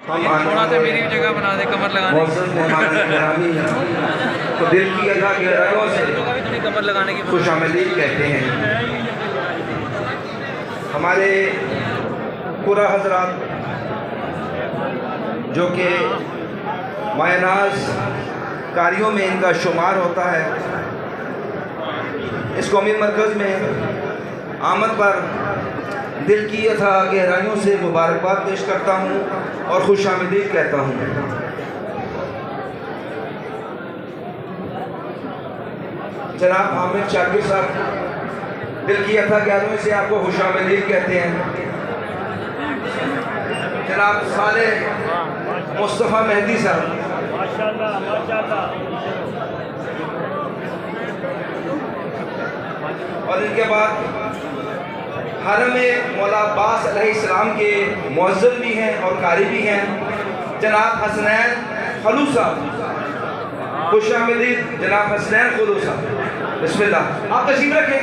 थोड़ा सा मेरी जगह बना दे कमर लगाने तो दिल की अदा गहराइयों से थोड़ी कमर लगाने की खुशामदीद कहते हैं। हमारे कुरा हजरात जो कि मायनाज कारियों में इनका शुमार होता है, इस कौमी मरकज़ में आमद पर दिल की अथा गहराइयों से मुबारकबाद पेश करता हूँ और खुशामदीद कहता हूँ। जनाब हामिद शाकिर साहब दिल की अथा गहराइयों से आपको खुशामदीद कहते हैं। जनाब साले मुस्तफ़ा मेहदी साहब माशाल्लाह माशाल्लाह। और इनके बाद हरम मौला अब्बास अलैहिस्सलाम के मुअज्जिन भी हैं और कारी भी हैं, जनाब हसनैन खलू साहब। खुशामदीद जनाब हसनैन खलू साहब, बिस्मिल्लाह। आप तशरीफ रखें।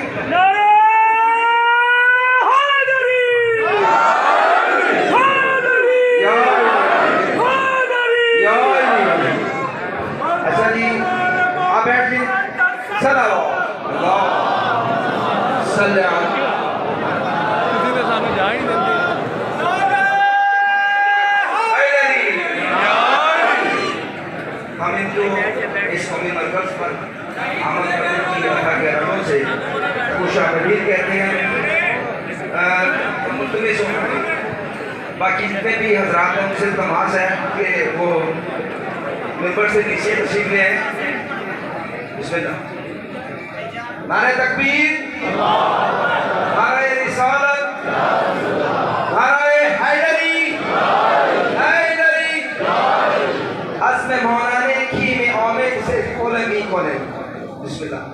अच्छा जी, आप बैठ लीजिए। सल्लल्लाहु किसी ने सानू जा ही नहीं देती। हम इनको इस कौमी मरकज़ पर आमद करने की अथा गहराइयों से खुशामदीद कहते हैं। बाकी जितने भी हजरात हैं उनसे तमाश है कि वो मिंबर से नीचे तशरीफ ले आए। बिस्मिल्लाह। नारे तकबीर, नारे रिसालत, नारे हैदरी, हैदरी, अस्म मौलाने की में आमिर से कोले मी कोले। बिस्मिल्लाह।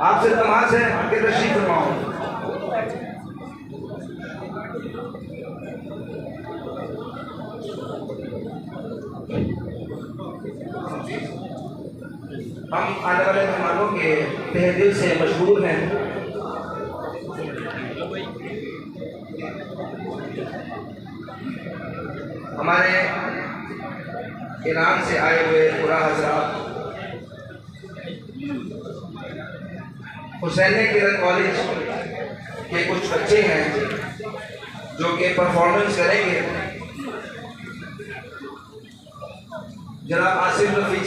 आपसे तमाश है कि तशरीफ फरमाओ। हम आने वाले मेहमानों के तहे दिल से मशहूर हैं। हमारे ईरान से आए हुए कुरा हजरात हुसैन किरण कॉलेज के कुछ बच्चे हैं जो कि परफॉर्मेंस करेंगे। जनाब आसिफ रफी